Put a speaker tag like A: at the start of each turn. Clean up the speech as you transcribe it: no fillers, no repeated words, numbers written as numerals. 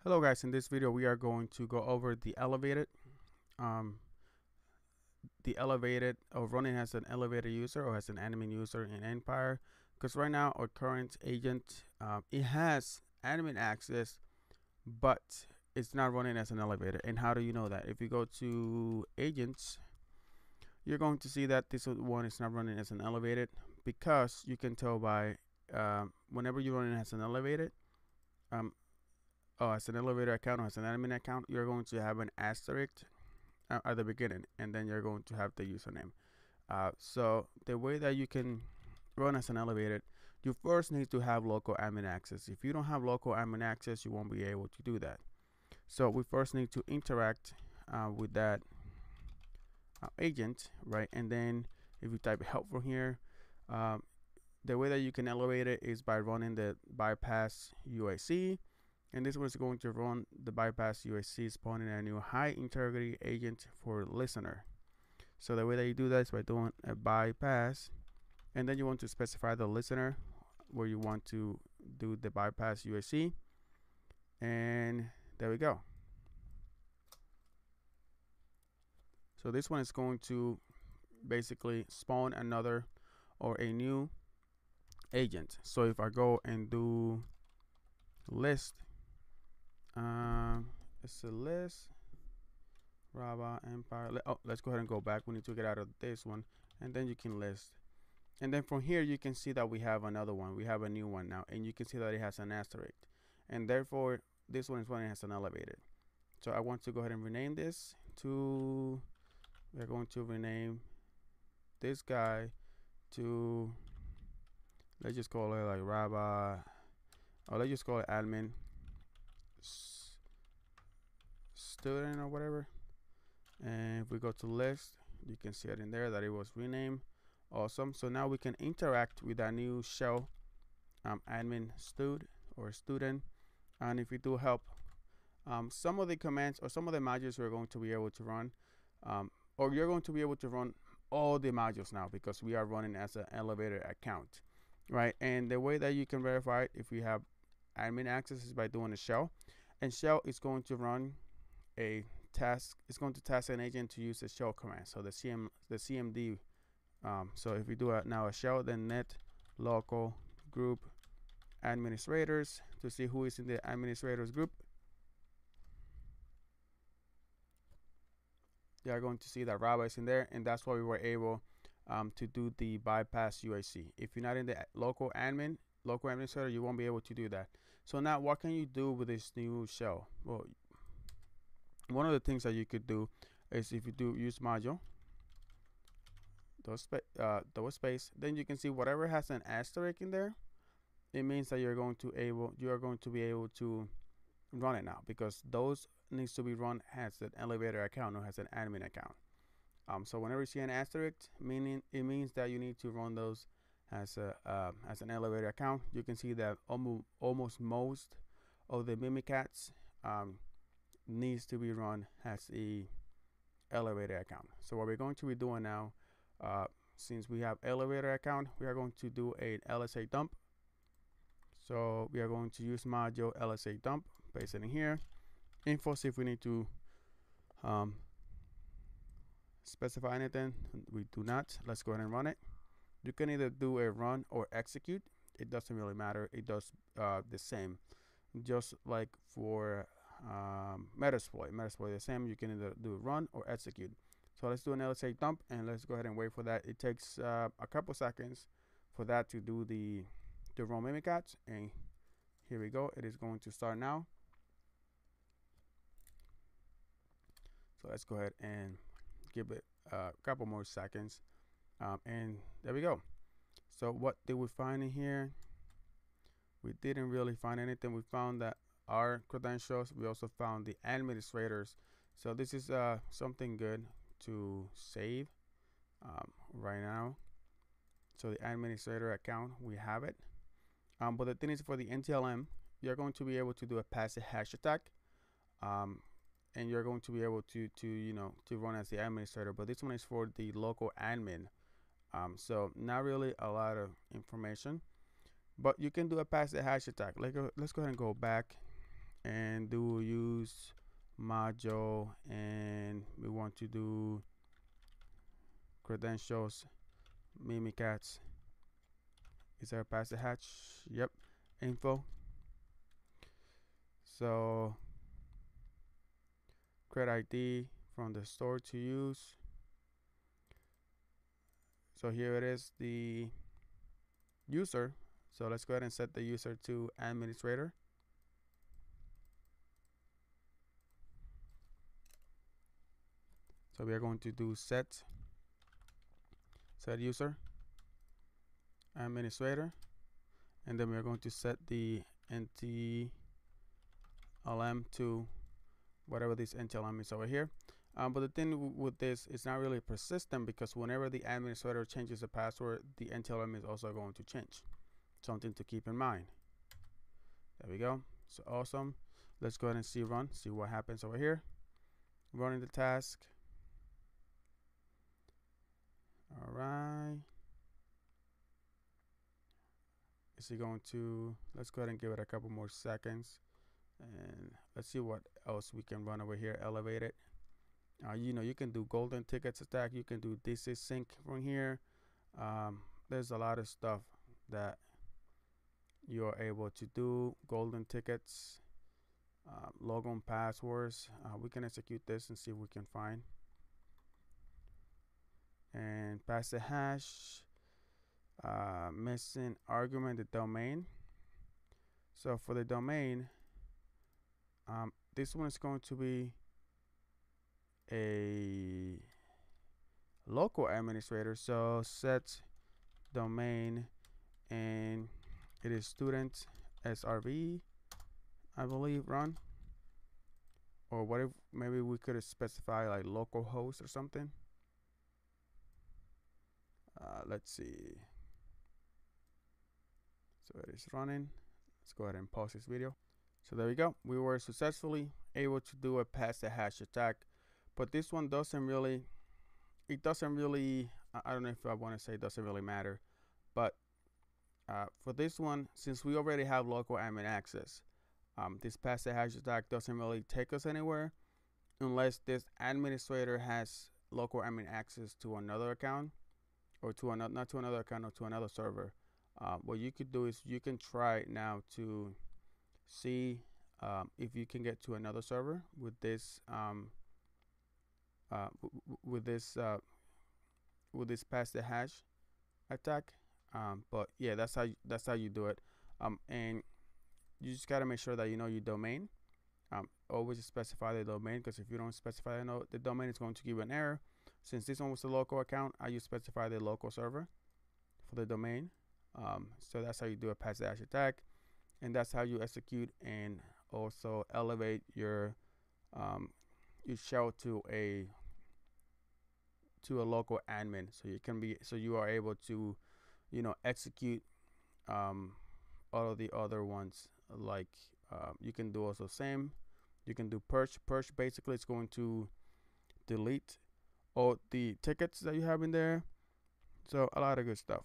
A: Hello guys, in this video we are going to go over um, the elevated or running as an elevator user or as an admin user in Empire, because right now our current agent it has admin access, but it's not running as an elevator. And how do you know that? If you go to agents, you're going to see that this one is not running as an elevated, because you can tell by whenever you're running as an elevated um, as an elevator account or as an admin account, you're going to have an asterisk at the beginning, and then you're going to have the username. So the way that you can run as an elevator, you first need to have local admin access. If you don't have local admin access, you won't be able to do that. So we first need to interact with that agent, right? And then if you type help from here, the way that you can elevate it is by running the bypass UAC. And this one is going to run the bypass UAC, spawning a new high integrity agent for listener. So the way that you do that is by doing a bypass, and then you want to specify the listener where you want to do the bypass UAC, and there we go. So this one is going to basically spawn another or a new agent. So if I go and do list, it's a list Raba Empire. Let's go ahead and go back. We need to get out of this one, and then you can list. And then from here you can see that we have another one. We have a new one now, and you can see that it has an asterisk, and therefore this one is running as an elevated. So I want to go ahead and rename this to, we're going to rename this guy to, let's just call it like Raba, or let's just call it admin student or whatever. And if we go to list, you can see it in there that it was renamed. Awesome. So now we can interact with that new shell admin stud or student. And if we do help, some of the commands or some of the modules we're going to be able to run, or you're going to be able to run all the modules now, because we are running as an elevator account, right? And the way that you can verify it, if we have admin access, is by doing a shell. And shell is going to run a task. It's going to task an agent to use the shell command. So the CMD. So if we do now a shell, then net local group administrators to see who is in the administrators group. You are going to see that Raba is in there, and that's why we were able to do the bypass UAC. If you're not in the local administrator, you won't be able to do that. So now what can you do with this new shell? Well, one of the things that you could do is, if you do use module, double space, then you can see whatever has an asterisk in there, it means that you are going to be able to run it now, because those needs to be run as an elevator account or as an admin account. So whenever you see an asterisk, it means that you need to run those as an elevator account. You can see that almost most of the Mimikatz needs to be run as a elevator account. So what we're going to be doing now, since we have elevator account, we are going to do a LSA dump. So we are going to use module LSA dump, paste it in here. Info, see if we need to specify anything. We do not. Let's go ahead and run it. You can either do a run or execute. It doesn't really matter. It does the same, just like for Metasploit the same. You can either do run or execute. So let's do an LSA dump, and let's go ahead and wait for that. It takes a couple seconds for that to do the run Mimikatz, and here we go. It is going to start now. So let's go ahead and give it a couple more seconds, and there we go. So what did we find in here? We didn't really find anything. We found that our credentials. We also found the administrators. So this is something good to save right now. So the administrator account, we have it. But the thing is, for the NTLM, you're going to be able to do a passive hash attack, and you're going to be able to run as the administrator. But this one is for the local admin. So not really a lot of information, but you can do a passive hash attack. Let's go ahead and go back and do module, and we want to do credentials, Mimikatz. Is there a passive hash? Yep. Info. So create ID from the store to use. So here it is, the user. So let's go ahead and set the user to administrator. So we are going to do set user administrator, and then we are going to set the NTLM to whatever this NTLM is over here. But the thing with this, it's not really persistent, because whenever the administrator changes the password, the NTLM is also going to change. Something to keep in mind. There we go. So awesome. Let's go ahead and see what happens over here. Running the task. All right. Is he going to, let's go ahead and give it a couple more seconds, and let's see what else we can run over here. Elevate it. You know, you can do golden tickets attack. You can do this is sync from here. There's a lot of stuff that you're able to do. Golden tickets, logon passwords. We can execute this and see what we can find. And pass the hash. Missing argument, the domain. So for the domain, this one is going to be a local administrator. So set domain, and it is student SRV, I believe, run. Or what if maybe we could specify like local host or something. Let's see. So it is running. Let's go ahead and pause this video. So there we go. We were successfully able to do a pass the hash attack, but this one doesn't really, I don't know if I want to say it doesn't really matter, but for this one, since we already have local admin access, this pass the hash attack doesn't really take us anywhere unless this administrator has local admin access to another account, or to another, not to another account, or to another server. What you could do is you can try now to see if you can get to another server with this with this pass the hash attack. But yeah, that's how you do it. And you just gotta make sure that you know your domain. Always specify the domain, because if you don't specify the domain, it's going to give you an error. Since this one was a local account, I use specify the local server for the domain. So that's how you do a pass the hash attack, and that's how you execute and also elevate your shell to a local admin, so you are able to, you know, execute all of the other ones. Like you can do also same. You can do purge. Purge basically is going to delete all the tickets that you have in there. So a lot of good stuff.